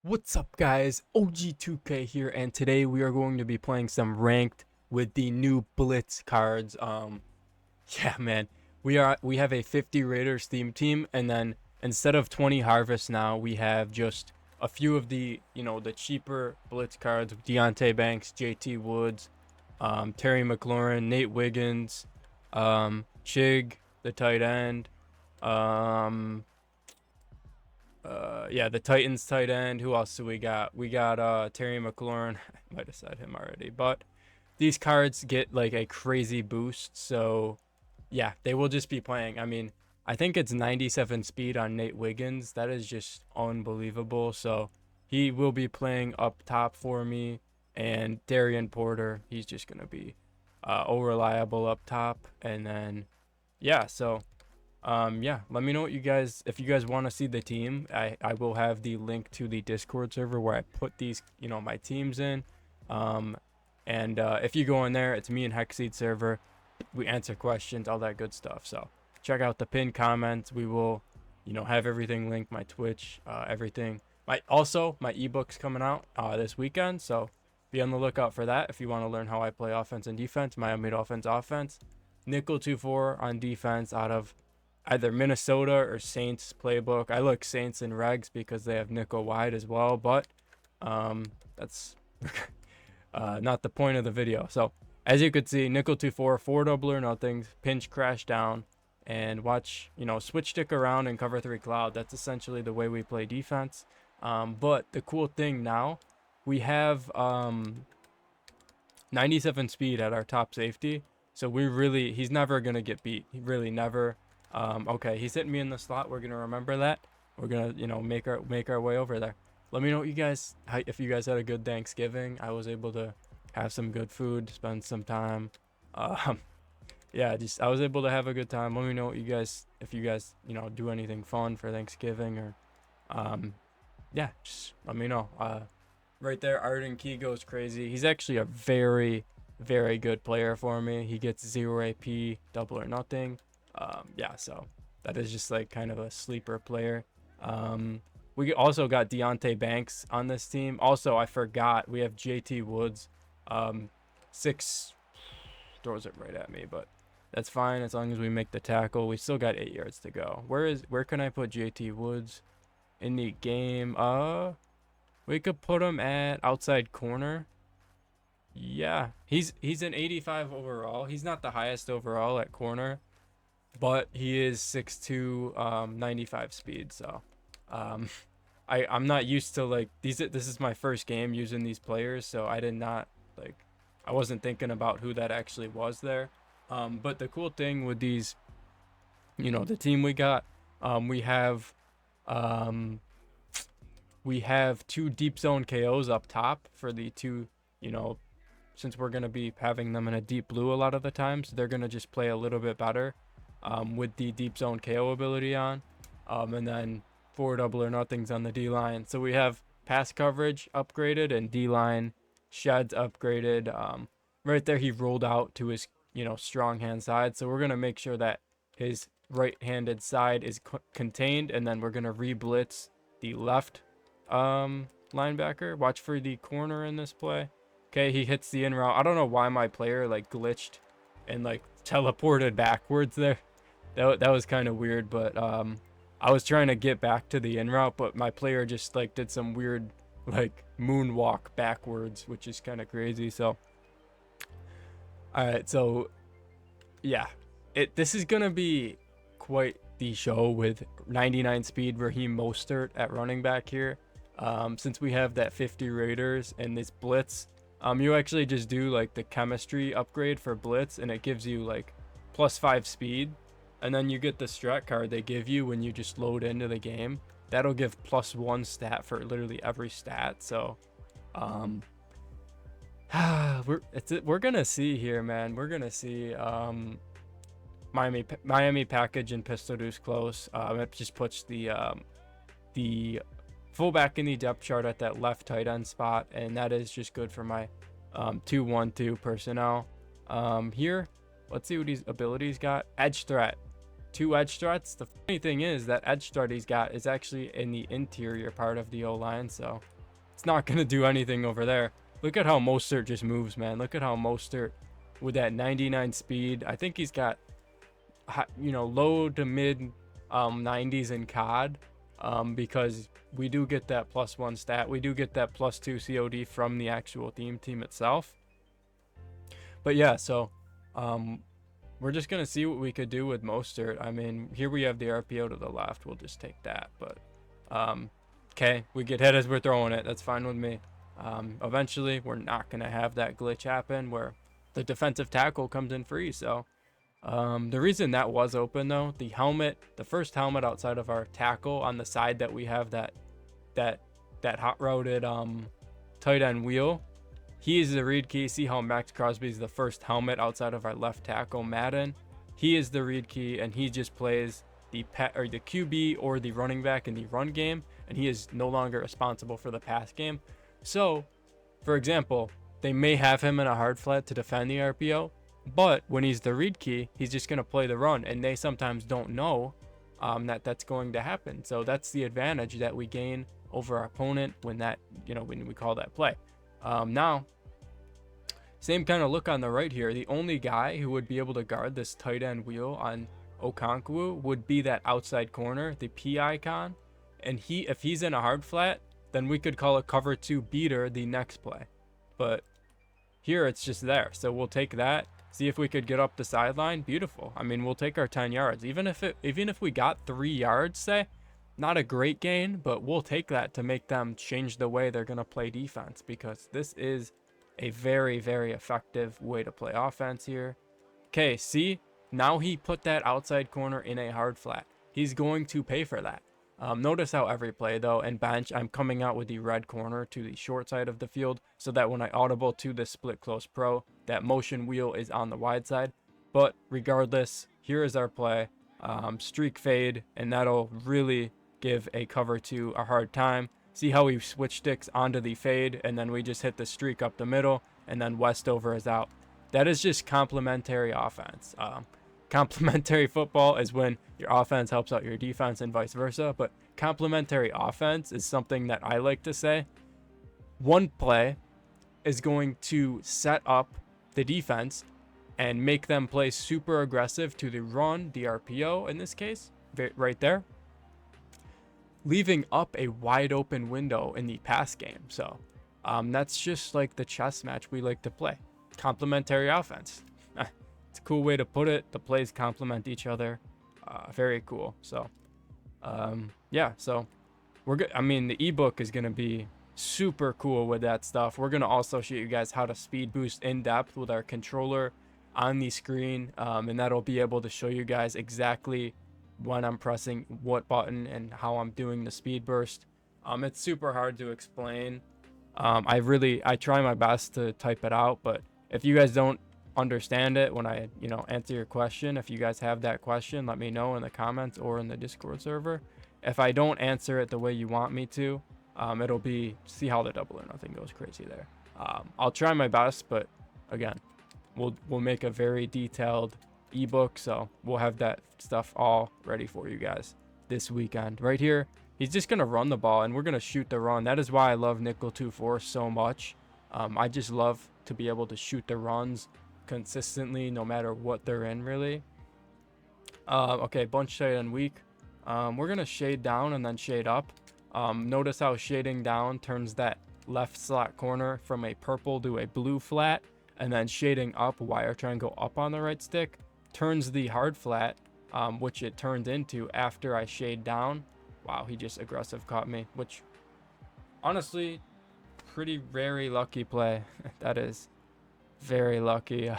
What's up guys, OG2K here, and today we are going to be playing some ranked with the new Blitz cards. Yeah man, we have a 50 Raiders theme team, and then instead of 20 Harvest now, we have just a few of the, the cheaper Blitz cards: Deontay Banks, JT Woods, Terry McLaurin, Nate Wiggins, Chig, the tight end, um, yeah, the Titans tight end. Who else do we got? We got Terry McLaurin. I might have said him already, but these cards get like a crazy boost. So yeah, they will just be playing. I mean, I think it's 97 speed on Nate Wiggins. That is just unbelievable. So he will be playing up top for me, and Darian Porter, he's just gonna be reliable up top. And then yeah, so yeah, let me know what you guys, if you guys want to see the team. I will have the link to the Discord server where I put these, my teams in. um and if you go in there, it's me and Hexseed server. We answer questions, all that good stuff. So check out the pinned comments. We will, have everything linked, my Twitch, everything. My ebook's coming out this weekend, so be on the lookout for that if you want to learn how I play offense and defense. Miami Dolphins offense, nickel 2-4 on defense out of either Minnesota or Saints playbook. I look Saints and Regs because they have nickel wide as well, but that's not the point of the video. So as you could see, nickel 2-4, four double or nothing, pinch crash down, and watch, switch stick around and cover three cloud. That's essentially the way we play defense. But the cool thing now, we have 97 speed at our top safety. So he's never going to get beat. He really never. Okay, he's hitting me in the slot. We're going to remember that. We're going to, make our way over there. Let me know what you guys, if you guys had a good Thanksgiving. I was able to have some good food, spend some time. Um, yeah, I was able to have a good time. Let me know what you guys, if you guys, do anything fun for Thanksgiving, or, yeah, just let me know. Right there, Arden Key goes crazy. He's actually a very, very good player for me. He gets 0 AP, double or nothing. Yeah, so that is just like kind of a sleeper player. We also got Deontay Banks on this team. Also, I forgot, we have JT Woods. Six throws it right at me, but that's fine as long as we make the tackle. We still got 8 yards to go. Where can I put JT Woods in the game? We could put him at outside corner. Yeah, he's an 85 overall. He's not the highest overall at corner, but he is 6'2", 95 speed. So um I'm not used to like these. This is my first game using these players, so I wasn't thinking about who that actually was there. But the cool thing with these, the team we got, we have um we have 2 deep zone KOs up top for the 2, you know, since we're going to be having them in a deep blue a lot of the times, they're going to just play a little bit better with the deep zone KO ability on. And then 4 double or nothings on the D line. So we have pass coverage upgraded and D line sheds upgraded. Right there, he rolled out to his, strong hand side. So we're going to make sure that his right-handed side is contained, and then we're going to re-blitz the left linebacker. Watch for the corner in this play. Okay, he hits the in route. I don't know why my player like glitched and like teleported backwards there. That was kind of weird, but I was trying to get back to the in route, but my player just like did some weird like moonwalk backwards, which is kind of crazy. So all right, so yeah, this is gonna be quite the show with 99 speed Raheem Mostert at running back here. Since we have that 50 Raiders and this blitz, you actually just do like the chemistry upgrade for blitz, and it gives you like +5 speed, and then you get the strat card they give you when you just load into the game. That'll give +1 stat for literally every stat. So we're gonna see here, man. We're gonna see. Miami package and pistol deuce close. It just puts the fullback in the depth chart at that left tight end spot, and that is just good for my 2-1-2 personnel. Here, let's see what his abilities got. Edge threat. 2 edge threats. The funny thing is that edge threat he's got is actually in the interior part of the O-line, so it's not going to do anything over there. Look at how Mostert just moves, man. Look at how Mostert, with that 99 speed, I think he's got, you know, low to mid 90s in COD, because we do get that +1 stat. We do get that +2 COD from the actual team itself. But yeah, so we're just going to see what we could do with Mostert. I mean, here we have the RPO to the left. We'll just take that. But, okay, we get hit as we're throwing it. That's fine with me. Eventually, we're not going to have that glitch happen where the defensive tackle comes in free. So, the reason that was open, though, the helmet, the first helmet outside of our tackle on the side that we have that hot-roaded tight end wheel, he is the read key. See how Max Crosby is the first helmet outside of our left tackle, Madden. He is the read key, and he just plays the QB or the running back in the run game, and he is no longer responsible for the pass game. So, for example, they may have him in a hard flat to defend the RPO, but when he's the read key, he's just going to play the run, and they sometimes don't know that that's going to happen. So that's the advantage that we gain over our opponent when that, you know, when we call that play. Now, same kind of look on the right here. The only guy who would be able to guard this tight end wheel on Okonkwo would be that outside corner, the P icon. And if he's in a hard flat, then we could call a cover 2 beater the next play. But here it's just there. So we'll take that. See if we could get up the sideline. Beautiful. I mean, we'll take our 10 yards. Even if we got 3 yards, say, not a great gain, but we'll take that to make them change the way they're going to play defense, because this is a very, very effective way to play offense here. Okay, see? Now he put that outside corner in a hard flat. He's going to pay for that. Notice how every play, though, and bench, I'm coming out with the red corner to the short side of the field so that when I audible to the split close pro, that motion wheel is on the wide side. But regardless, here is our play. Streak fade, and that'll really give a cover 2 a hard time. See how we switch sticks onto the fade, and then we just hit the streak up the middle, and then Westover is out. That is just complementary offense. Complementary football is when your offense helps out your defense and vice versa, but complementary offense is something that I like to say. One play is going to set up the defense and make them play super aggressive to the run, the RPO in this case, right there, leaving up a wide open window in the pass game. So that's just like the chess match we like to play. Complementary offense. It's a cool way to put it. The plays complement each other. Very cool. So yeah, so we're good. I mean, the ebook is going to be super cool with that stuff. We're going to also show you guys how to speed boost in depth with our controller on the screen, and that'll be able to show you guys exactly when I'm pressing what button and how I'm doing the speed burst. It's super hard to explain. I try my best to type it out, but if you guys don't understand it when I, answer your question, if you guys have that question, let me know in the comments or in the Discord server. If I don't answer it the way you want me to, it'll be, see how the double or nothing goes crazy there. I'll try my best, but again, we'll make a very detailed ebook, so we'll have that stuff all ready for you guys this weekend. Right here, he's just gonna run the ball, and we're gonna shoot the run. That is why I love nickel 2-4 so much. I just love to be able to shoot the runs consistently, no matter what they're in, really. Okay, bunch shade and weak. We're gonna shade down and then shade up. Notice how shading down turns that left slot corner from a purple to a blue flat, and then shading up, wire triangle up on the right stick, turns the hard flat, which it turned into after I shade down. Wow, he just aggressive caught me, which honestly, pretty very lucky play. That is very lucky.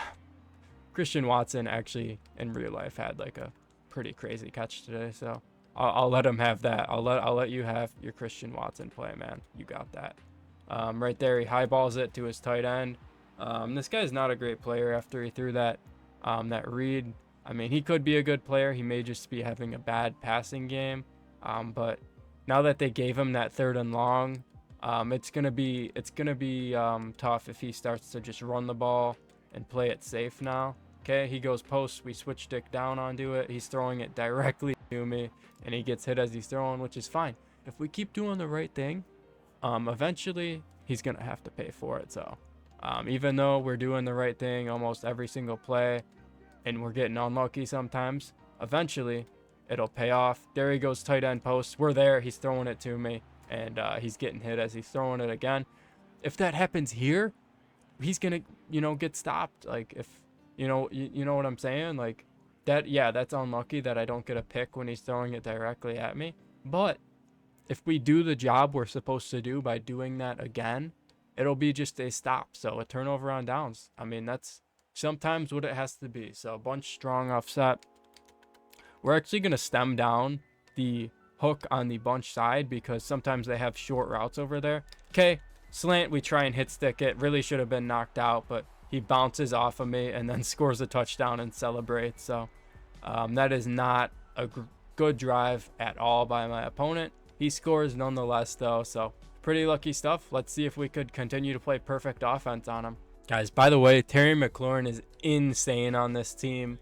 Christian Watson actually in real life had like a pretty crazy catch today, so I'll let him have that. I'll let you have your Christian Watson play, man. You got that. Right there, he highballs it to his tight end. This guy's not a great player after he threw that read. I mean, he could be a good player. He may just be having a bad passing game. But now that they gave him that 3rd and long, it's gonna be tough if he starts to just run the ball and play it safe now. Okay, he goes post, we switch stick down onto it. He's throwing it directly to me, and he gets hit as he's throwing, which is fine. If we keep doing the right thing, eventually he's gonna have to pay for it. So even though we're doing the right thing almost every single play and we're getting unlucky sometimes, eventually it'll pay off. There he goes, tight end post. We're there, he's throwing it to me, and he's getting hit as he's throwing it again. If that happens here, he's gonna, get stopped. Like, if you know what I'm saying, like that. Yeah, that's unlucky that I don't get a pick when he's throwing it directly at me. But if we do the job we're supposed to do by doing that again, it'll be just a stop. So a turnover on downs. I mean, that's sometimes what it has to be. So a bunch strong offset. We're actually gonna stem down the hook on the bunch side because sometimes they have short routes over there. Okay, slant, we try and hit stick it. Really should have been knocked out, but he bounces off of me and then scores a touchdown and celebrates. So that is not a good drive at all by my opponent. He scores nonetheless though, so pretty lucky stuff. Let's see if we could continue to play perfect offense on him. Guys, by the way, Terry McLaurin is insane on this team.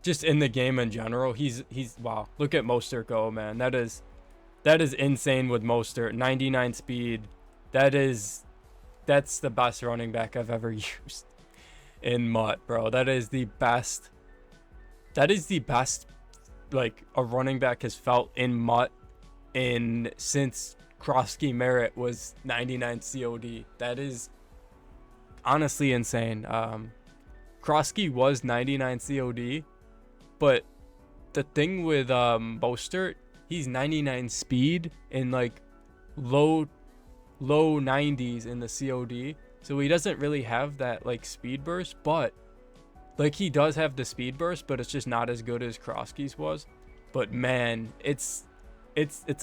Just in the game in general, he's wow. Look at Mostert go, man. That is insane with Mostert. 99 speed. That's the best running back I've ever used in MUT, bro. That is the best like a running back has felt in MUT since Krosky Merritt was 99 COD. That is honestly insane. Krosky was 99 COD, but the thing with Mostert, he's 99 speed in like low 90s in the COD, so he doesn't really have that like speed burst, but like he does have the speed burst, but it's just not as good as Krosky's was. But man, it's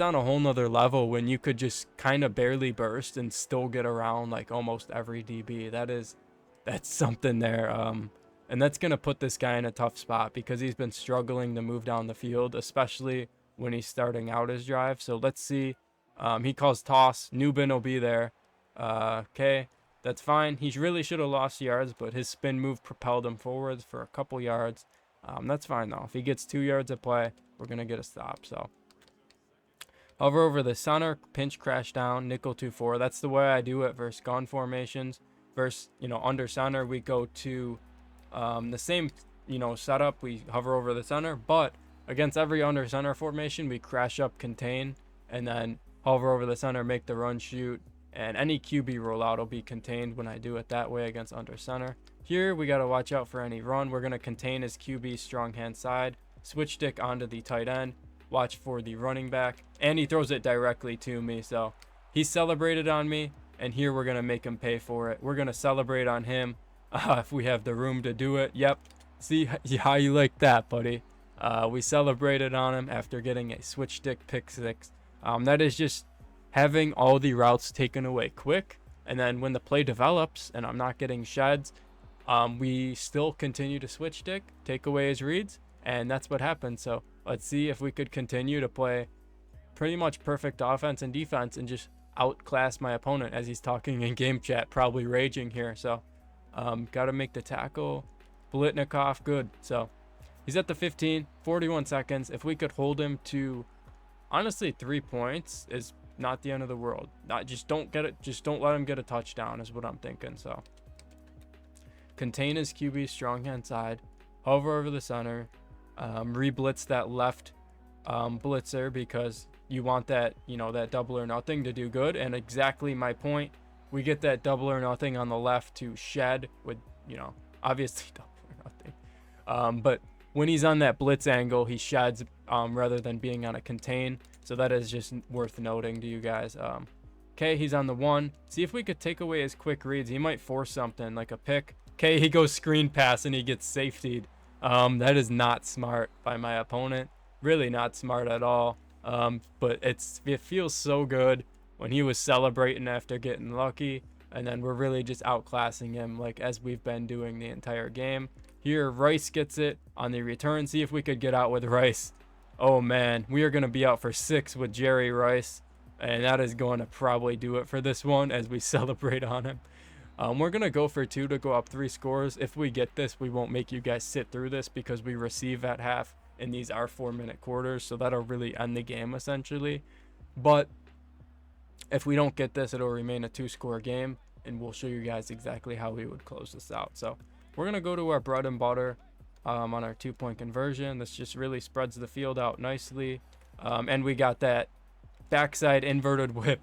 on a whole nother level when you could just kind of barely burst and still get around like almost every DB. That's something there. And that's gonna put this guy in a tough spot because he's been struggling to move down the field, especially when he's starting out his drive. So let's see. He calls toss. Newbin will be there. Okay, that's fine. He really should have lost yards, but his spin move propelled him forwards for a couple yards. That's fine though. If he gets 2 yards of play, we're gonna get a stop. So hover over the center, pinch crash down, nickel 2-4. That's the way I do it versus gun formations. Versus under center, we go to the same setup. We hover over the center, but against every under center formation, we crash up, contain, and then hover over the center, make the run, shoot, and any QB rollout will be contained when I do it that way against under center. Here we got to watch out for any run. We're going to contain his QB strong hand side, switch stick onto the tight end, watch for the running back, and he throws it directly to me. So he celebrated on me, and here we're going to make him pay for it. We're going to celebrate on him if we have the room to do it. Yep. See how you like that, buddy. We celebrated on him after getting a switch stick pick six. That is just having all the routes taken away quick, and then when the play develops and I'm not getting sheds, we still continue to switch stick, take away his reads, and that's what happened. So let's see if we could continue to play pretty much perfect offense and defense and just outclass my opponent as he's talking in game chat, probably raging here. So got to make the tackle. Blitnikoff, good. So he's at the 15, 41 seconds. If we could hold him to honestly 3 points is not the end of the world. Just don't let him get a touchdown is what I'm thinking. So contain his QB strong hand side, hover over the center, re-blitz that left blitzer because you want that that double or nothing to do good. And exactly my point, we get that double or nothing on the left to shed with obviously double or nothing, but when he's on that blitz angle, he sheds rather than being on a contain. So that is just worth noting to you guys. Okay, he's on the 1. See if we could take away his quick reads. He might force something like a pick. Okay, he goes screen pass and he gets safetied. That is not smart by my opponent. Really not smart at all. But it feels so good when he was celebrating after getting lucky. And then we're really just outclassing him like as we've been doing the entire game. Here, Rice gets it on the return. See if we could get out with Rice. Oh, man. We are going to be out for 6 with Jerry Rice. And that is going to probably do it for this one as we celebrate on him. We're going to go for 2 to go up 3 scores. If we get this, we won't make you guys sit through this because we receive at half and these are 4-minute quarters. So that'll really end the game essentially. But if we don't get this, it'll remain a 2-score game. And we'll show you guys exactly how we would close this out. So we're going to go to our bread and butter on our 2-point conversion. This just really spreads the field out nicely. And we got that backside inverted whip.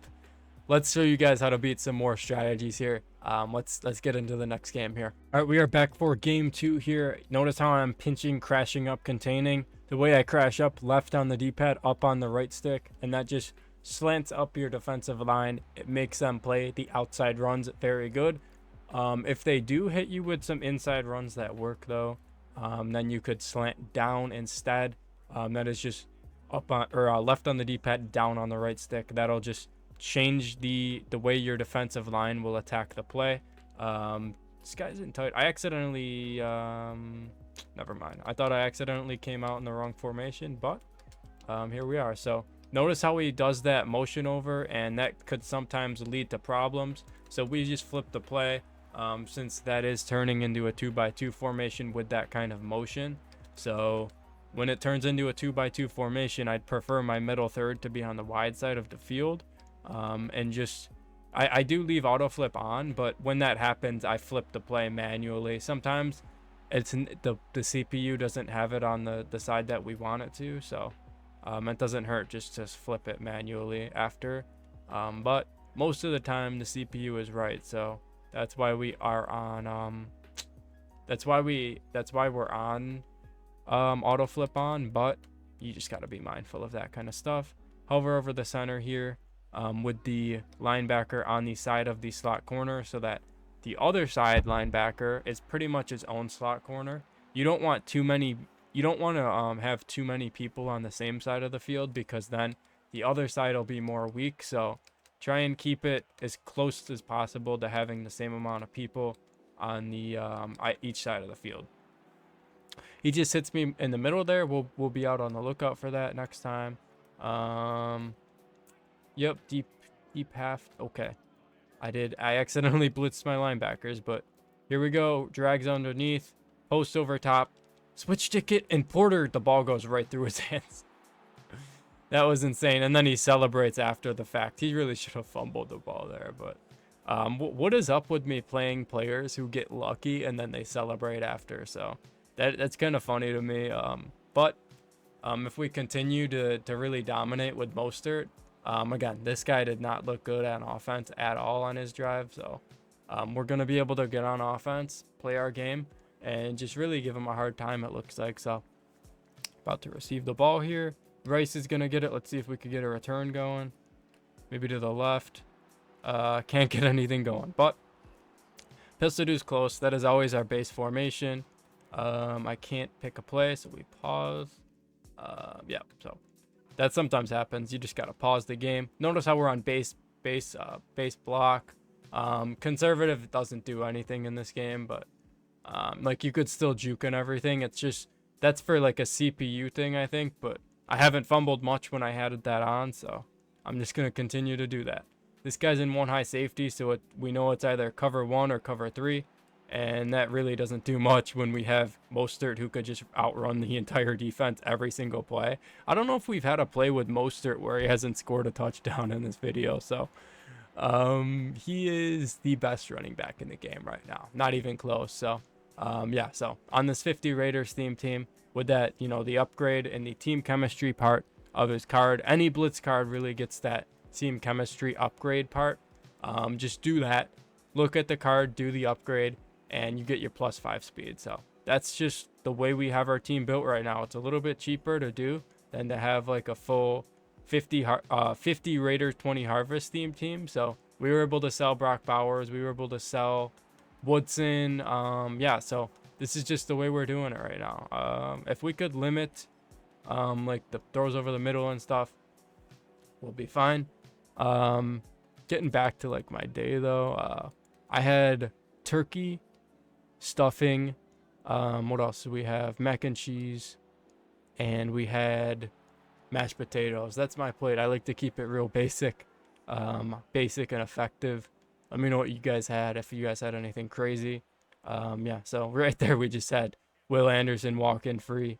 Let's show you guys how to beat some more strategies here. Let's get into the next game here. All right, we are back for game 2 here. Notice how I'm pinching, crashing up, containing. The way I crash up, left on the D-pad, up on the right stick, and that just slants up your defensive line. It makes them play the outside runs very good. If they do hit you with some inside runs that work though, then you could slant down instead. That is just up on or left on the D-pad, down on the right stick. That'll just change the way your defensive line will attack the play. This guy's in tight. I accidentally never mind. I thought I accidentally came out in the wrong formation, but here we are. So notice how he does that motion over, and that could sometimes lead to problems. So we just flip the play, since that is turning into a 2x2 formation with that kind of motion. So when it turns into a 2x2 formation, I'd prefer my middle third to be on the wide side of the field. And just I do leave auto flip on, but when that happens, I flip the play manually. Sometimes it's the CPU doesn't have it on the side that we want it to, so it doesn't hurt just to flip it manually after. But most of the time the CPU is right, so that's why we are on that's why we're on auto flip on, but you just got to be mindful of that kind of stuff. Hover over the center here, with the linebacker on the side of the slot corner, so that the other side linebacker is pretty much his own slot corner. You don't want too many. You don't want to have too many people on the same side of the field, because then the other side will be more weak. So try and keep it as close as possible to having the same amount of people on the each side of the field. He just hits me in the middle there. We'll be out on the lookout for that next time. Yep, deep half. Okay. I accidentally blitzed my linebackers, but here we go. Drags underneath, post over top, switch ticket, and Porter, the ball goes right through his hands. That was insane. And then he celebrates after the fact. He really should have fumbled the ball there, but what is up with me playing players who get lucky and then they celebrate after? So that's kind of funny to me. But if we continue to really dominate with Mostert, again, this guy did not look good on offense at all on his drive. So we're going to be able to get on offense, play our game, and just really give him a hard time, it looks like. So about to receive the ball here. Rice is going to get it. Let's see if we could get a return going. Maybe to the left. Can't get anything going, but pistol dude's close. That is always our base formation. I can't pick a play, so we pause. Yeah, so that sometimes happens. You just got to pause the game. Notice how we're on base block. Conservative doesn't do anything in this game, but like you could still juke and everything. It's just, that's for like a CPU thing, I think, but I haven't fumbled much when I had that on, so I'm just going to continue to do that. This guy's in one high safety, so we know it's either cover 1 or cover 3, and that really doesn't do much when we have Mostert, who could just outrun the entire defense every single play. I don't know if we've had a play with Mostert where he hasn't scored a touchdown in this video, so he is the best running back in the game right now, not even close. So yeah, so on this 50 Raiders theme team, with that, you know, the upgrade and the team chemistry part of his card, any blitz card really gets that team chemistry upgrade part. Just do that, look at the card, do the upgrade, and you get your +5 speed. So that's just the way we have our team built right now. It's a little bit cheaper to do than to have like a full 50 Raiders 20 Harvest theme team. So we were able to sell Brock Bowers, we were able to sell Woodson. Yeah, so this is just the way we're doing it right now. If we could limit like the throws over the middle and stuff, we'll be fine. Getting back to like my day though, I had turkey, stuffing, what else do we have? Mac and cheese, and we had mashed potatoes. That's my plate. I like to keep it real basic, basic and effective. Let me know what you guys had, if you guys had anything crazy. Yeah, so right there we just had Will Anderson walk in free.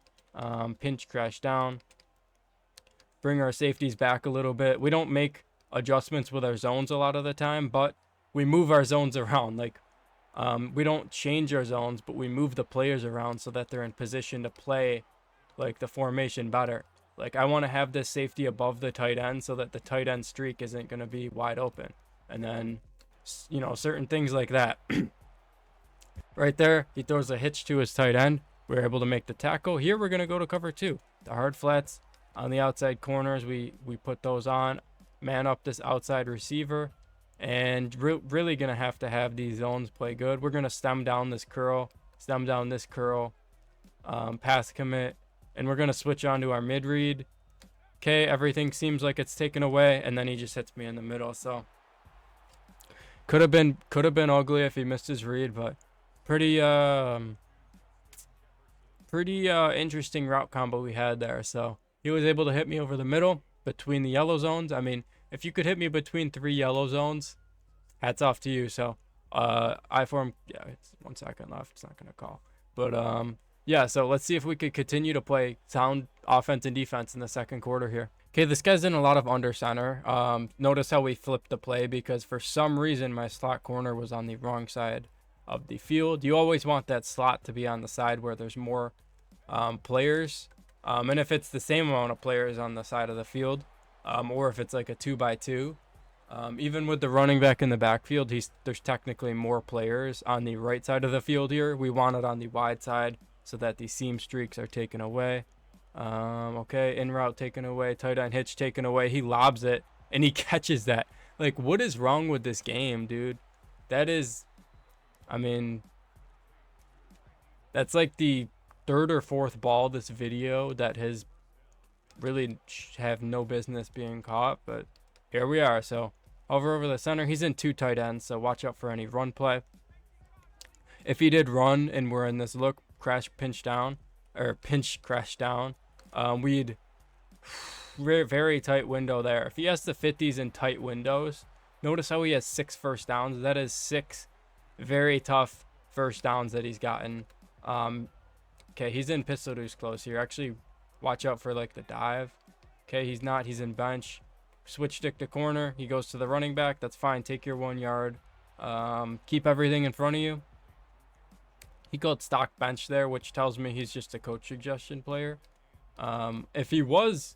Pinch crash down. Bring our safeties back a little bit. We don't make adjustments with our zones a lot of the time, but we move our zones around. Like, we don't change our zones, but we move the players around so that they're in position to play like the formation better. Like, I want to have this safety above the tight end so that the tight end streak isn't going to be wide open. And then, you know, certain things like that. Right there, he throws a hitch to his tight end. We're able to make the tackle. Here, we're going to go to cover 2. The hard flats on the outside corners, we put those on. Man up this outside receiver. And really going to have these zones play good. We're going to stem down this curl, pass commit, and we're going to switch on to our mid read. Okay, everything seems like it's taken away, and then he just hits me in the middle. So could have been ugly if he missed his read, but pretty interesting route combo we had there. So he was able to hit me over the middle between the yellow zones. I mean, if you could hit me between 3 yellow zones, hats off to you. So I form, yeah, it's 1 second left. It's not gonna call, but yeah. So let's see if we could continue to play sound offense and defense in the second quarter here. Okay, this guy's in a lot of under center. Notice how we flipped the play because for some reason my slot corner was on the wrong side of the field. You always want that slot to be on the side where there's more players. And if it's the same amount of players on the side of the field, or if it's like a 2x2, even with the running back in the backfield, there's technically more players on the right side of the field here. We want it on the wide side so that the seam streaks are taken away. Okay, in route taken away, tight end hitch taken away. He lobs it and he catches that. Like, what is wrong with this game, dude? That is, I mean, that's like the 3rd or 4th ball this video that has really have no business being caught, but here we are. So hover over the center. He's in 2 tight ends, so watch out for any run play. If he did run and we're in this look pinch crash down, we'd very tight window there. If he has to fit these in tight windows, notice how he has 6 first downs. That is 6 very tough first downs that he's gotten. Okay, he's in pistol deuce close here. Actually, watch out for like the dive. Okay, he's not. He's in bench. Switch stick to corner. He goes to the running back. That's fine. Take your 1 yard. Keep everything in front of you. He called stock bench there, which tells me he's just a coach suggestion player. If he was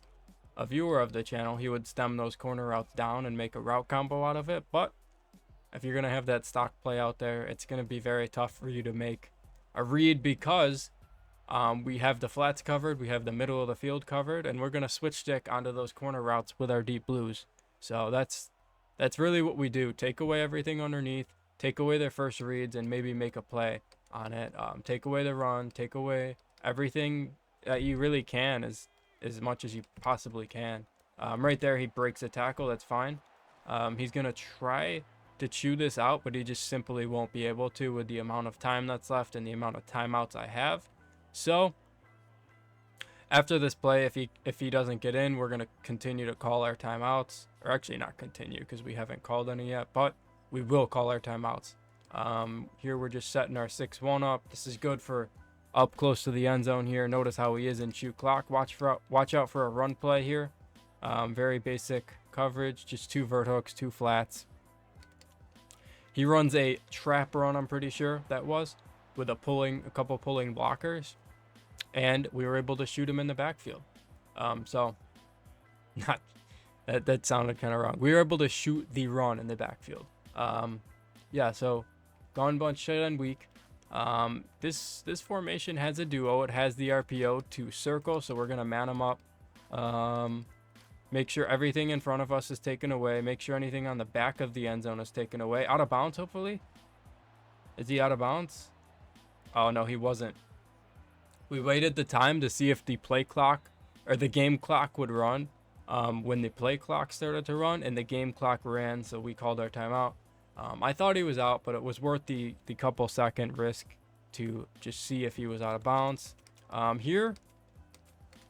a viewer of the channel, he would stem those corner routes down and make a route combo out of it. But if you're going to have that stock play out there, it's going to be very tough for you to make a read because we have the flats covered, we have the middle of the field covered, and we're going to switch stick onto those corner routes with our deep blues. So that's really what we do. Take away everything underneath, take away their first reads, and maybe make a play on it. Take away the run, take away everything that you really can as much as you possibly can. Right there, he breaks a tackle. That's fine. He's going to try to chew this out, but he just simply won't be able to with the amount of time that's left and the amount of timeouts I have. So after this play, if he doesn't get in, we're going to continue to call our timeouts, or actually not continue because we haven't called any yet, but we will call our timeouts. Here we're just setting our 6-1 up. This is good for up close to the end zone here. Notice how he is in shoot clock. Watch out for a run play here. Very basic coverage, just 2 vert hooks, 2 flats. He runs a trap run, I'm pretty sure that was, with a couple pulling blockers, and we were able to shoot him in the backfield. So not that sounded kind of wrong. We were able to shoot the run in the backfield. Yeah, so gone bunch tight end weak. This formation has a duo. It has the RPO to circle, so we're gonna man him up. Make sure everything in front of us is taken away. Make sure anything on the back of the end zone is taken away. Out of bounds, hopefully. Is he out of bounds? Oh no, he wasn't. We waited the time to see if the play clock or the game clock would run. When the play clock started to run and the game clock ran, so we called our timeout. I thought he was out, but it was worth the couple second risk to just see if he was out of bounds. Here,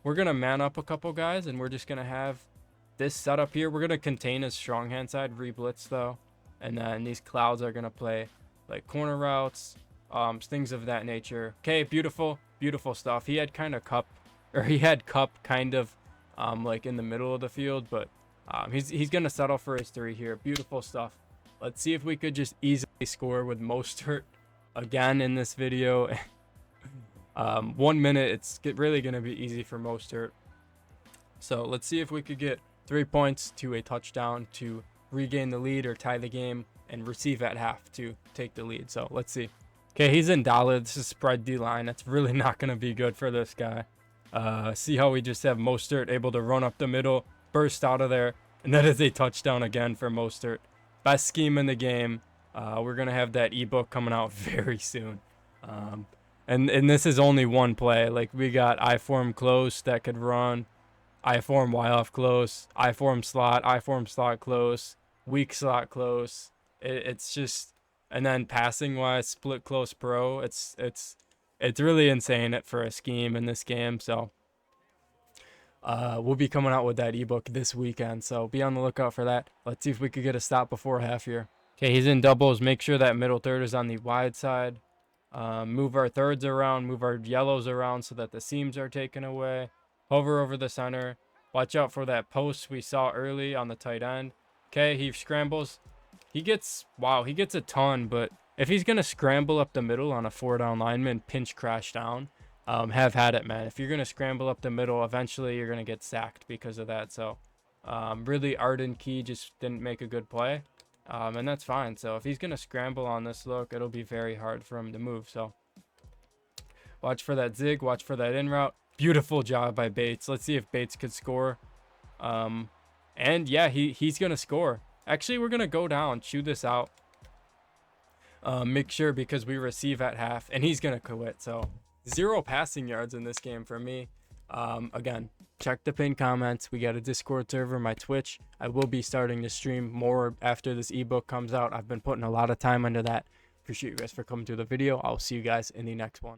we're going to man up a couple guys, and we're just going to have this setup here. We're going to contain his strong hand side, re-blitz though, and then these clouds are gonna play like corner routes, things of that nature. Okay, beautiful stuff. He had cup kind of like in the middle of the field, but he's gonna settle for his 3 here. Beautiful stuff. Let's see if we could just easily score with Mostert again in this video. 1 minute, it's really gonna be easy for Mostert. So let's see if we could get 3 points to a touchdown to regain the lead or tie the game and receive at half to take the lead. So let's see. Okay, he's in dollar. This is spread D line. That's really not going to be good for this guy. See how we just have Mostert able to run up the middle, burst out of there, and that is a touchdown again for Mostert. Best scheme in the game. We're going to have that ebook coming out very soon. And this is only one play. Like, we got I-form close that could run, I-form Y-off close, I-form slot close, weak slot close. It's just, and then passing wise, split close pro. It's really insane for a scheme in this game. So we'll be coming out with that ebook this weekend, so be on the lookout for that. Let's see if we could get a stop before half here. Okay, he's in doubles. Make sure that middle third is on the wide side. Move our thirds around, move our yellows around so that the seams are taken away. Hover over the center. Watch out for that post we saw early on the tight end. Okay, he scrambles. He gets a ton, but if he's going to scramble up the middle on a 4-down lineman, pinch crash down, have had it, man. If you're going to scramble up the middle, eventually you're going to get sacked because of that. So really, Arden Key just didn't make a good play, and that's fine. So if he's going to scramble on this look, it'll be very hard for him to move. So watch for that zig, watch for that in route. Beautiful job by Bates. Let's see if Bates could score. And yeah, he's going to score. Actually, we're going to go down, chew this out. Make sure, because we receive at half, and he's going to quit. So 0 passing yards in this game for me. Again, check the pinned comments. We got a Discord server, my Twitch. I will be starting to stream more after this ebook comes out. I've been putting a lot of time into that. Appreciate you guys for coming to the video. I'll see you guys in the next one.